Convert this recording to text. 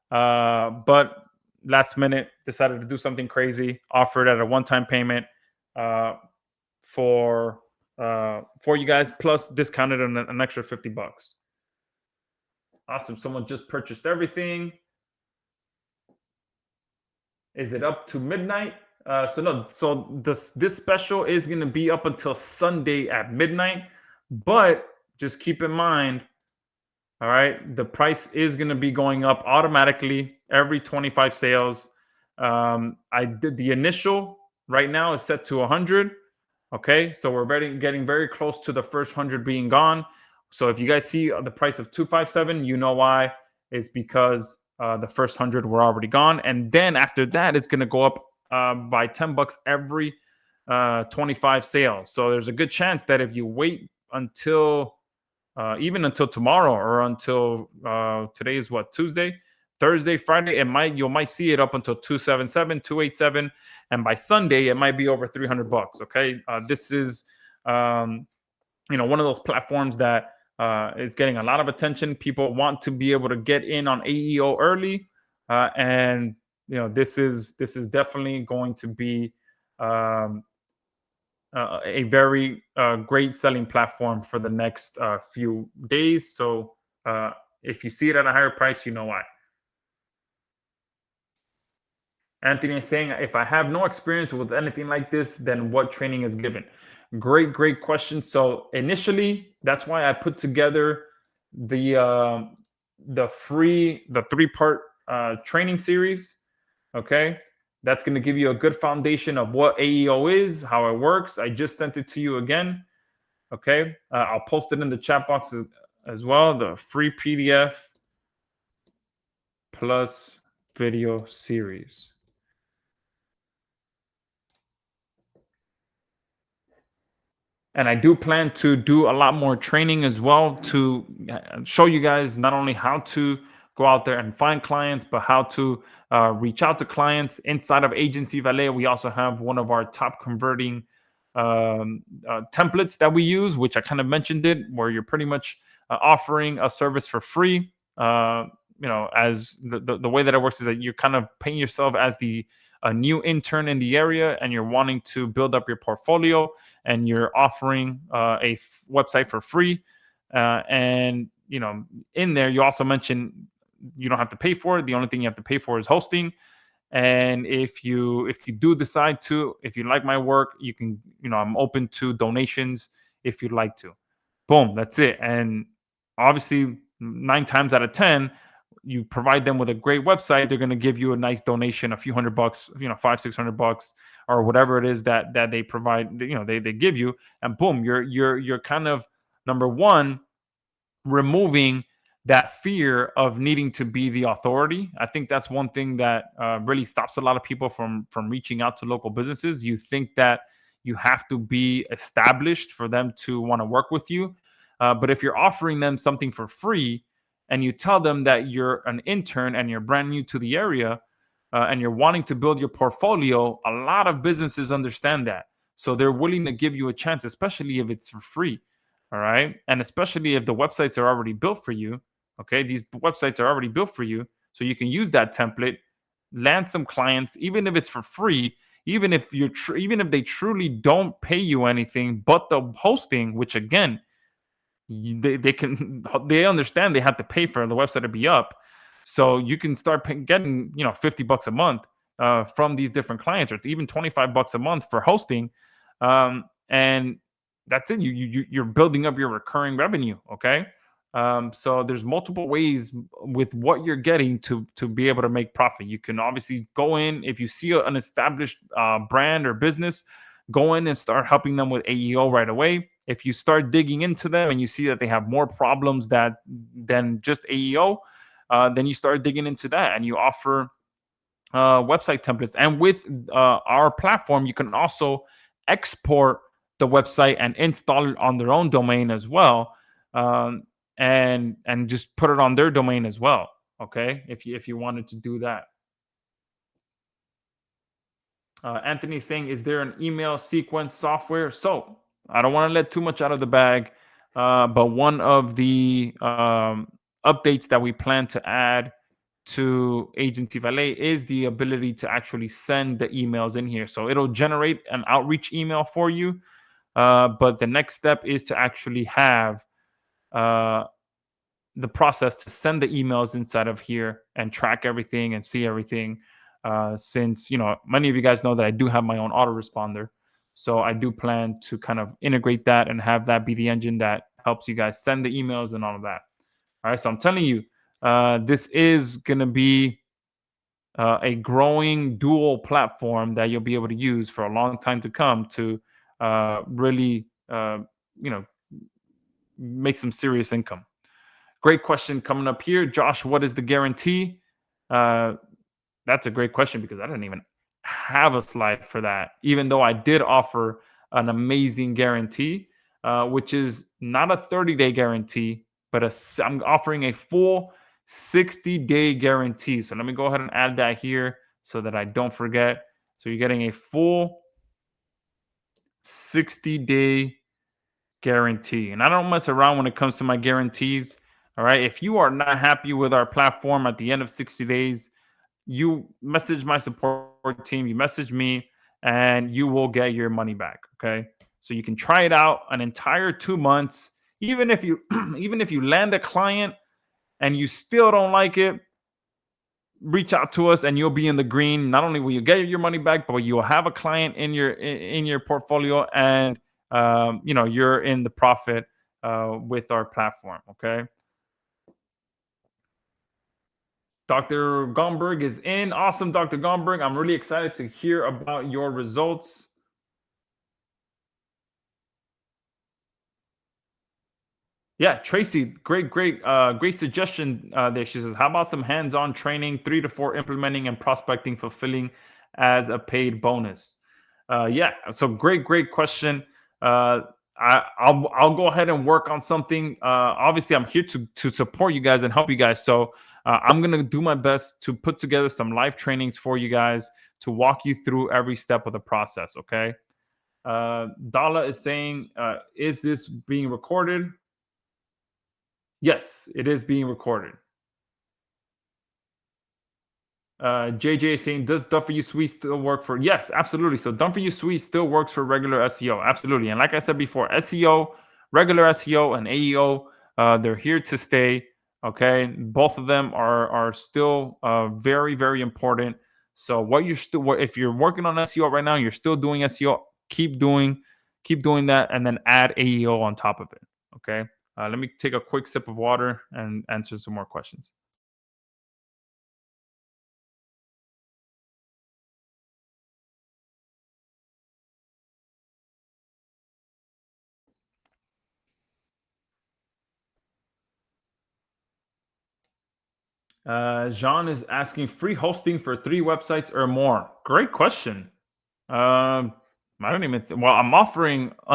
but last minute decided to do something crazy, offered at a one-time payment uh, for you guys, plus discounted an extra $50. Awesome. Someone just purchased everything. Is it up to midnight? So no. So this special is going to be up until Sunday at midnight, but just keep in mind, all right, the price is going to be going up automatically every 25 sales. I did the initial right now is set to 100. Okay, so we're getting very close to the first 100 being gone. So if you guys see the price of 257, you know why. It's because the first 100 were already gone, and then after that, it's going to go up by $10 every 25 sales. So there's a good chance that if you wait until even until tomorrow, or until today is what, Tuesday, Thursday, Friday, you might see it up until 277, 287, and by Sunday it might be over $300. Okay, this is one of those platforms that is getting a lot of attention. People want to be able to get in on AEO early, and this is definitely going to be um, a very great selling platform for the next few days. So if you see it at a higher price, you know why. Anthony is saying, if I have no experience with anything like this, then what training is given? Great question. So initially, that's why I put together the three-part training series. Okay, that's going to give you a good foundation of what AEO is, how it works. I just sent it to you again. Okay, I'll post it in the chat box as well. The free PDF plus video series. And I do plan to do a lot more training as well to show you guys not only how to go out there and find clients, but how to reach out to clients inside of Agency Valet. We also have one of our top converting templates that we use, which I kind of mentioned it, where you're pretty much offering a service for free. As the way that it works is that you're kind of paying yourself as a new intern in the area, and you're wanting to build up your portfolio, and you're offering a website for free. And in there, you also mentioned you don't have to pay for it. The only thing you have to pay for is hosting. And if you do decide to, if you like my work, you can, I'm open to donations if you'd like to. Boom, that's it. And obviously, 9 times out of 10, you provide them with a great website, they're going to give you a nice donation, a few $100, $500-600, or whatever it is that they provide, they give you, and boom, you're kind of, number one, removing that fear of needing to be the authority. I think that's one thing that really stops a lot of people from reaching out to local businesses. You think that you have to be established for them to want to work with you, but if you're offering them something for free, and you tell them that you're an intern and you're brand new to the area, and you're wanting to build your portfolio, a lot of businesses understand that. So they're willing to give you a chance, especially if it's for free. All right. And especially if the websites are already built for you. Okay. These websites are already built for you. So you can use that template, land some clients, even if it's for free, even if even if they truly don't pay you anything but the hosting, which again, they understand they have to pay for the website to be up. So you can start getting $50 a month from these different clients, or even $25 a month for hosting, and that's it. You're building up your recurring revenue. Okay, so there's multiple ways with what you're getting to be able to make profit. You can obviously go in, if you see an established brand or business, go in and start helping them with AEO right away. If you start digging into them and you see that they have more problems than just AEO, then you start digging into that, and you offer website templates. And with our platform, you can also export the website and install it on their own domain as well, and just put it on their domain as well. Okay, if you wanted to do that. Anthony is saying, is there an email sequence software? So I don't want to let too much out of the bag, but one of the updates that we plan to add to Agency Valet is the ability to actually send the emails in here. So it'll generate an outreach email for you. But the next step is to actually have uh, the process to send the emails inside of here and track everything and see everything. Since many of you guys know that I do have my own autoresponder, so I do plan to kind of integrate that and have that be the engine that helps you guys send the emails and all of that. All right, so I'm telling you, this is gonna be a growing dual platform that you'll be able to use for a long time to come to really, you know, make some serious income. Great question coming up here. Josh, what is the guarantee? Uh, that's a great question because I didn't even have a slide for that, even though I did offer an amazing guarantee, which is not a 30-day guarantee, but I'm offering a full 60-day guarantee. So let me go ahead and add that here so that I don't forget. So you're getting a full 60-day guarantee. And I don't mess around when it comes to my guarantees. All right. If you are not happy with our platform at the end of 60 days, you message my support team, you message me, and you will get your money back. Okay. So you can try it out an entire 2 months. Even if you even if you land a client and you still don't like it, reach out to us and you'll be in the green. Not only will you get your money back, but you'll have a client in your portfolio, and you're in the profit with our platform. Okay. Dr. Gomberg is in. Awesome, Dr. Gomberg. I'm really excited to hear about your results. Yeah, Tracy, great suggestion there. She says, "How about some hands-on training, 3 to 4 implementing and prospecting, fulfilling as a paid bonus?" Yeah, so great question. Uh, I'll go ahead and work on something. Obviously, I'm here to support you guys and help you guys. So I'm gonna do my best to put together some live trainings for you guys to walk you through every step of the process. Okay. Dala is saying, "Is this being recorded?" Yes, it is being recorded. JJ is saying, "Does Done for You Suite still work for?" Yes, absolutely. So Done for You Suite still works for regular SEO. Absolutely. And like I said before, SEO, regular SEO, and AEO, they're here to stay. Okay. Both of them are still very important. So if you're working on SEO right now, you're still doing SEO, keep doing that, and then add AEO on top of it. Okay. Let me take a quick sip of water and answer some more questions. Jean is asking, free hosting for 3 websites or more. Great question. I don't even. Well, I'm offering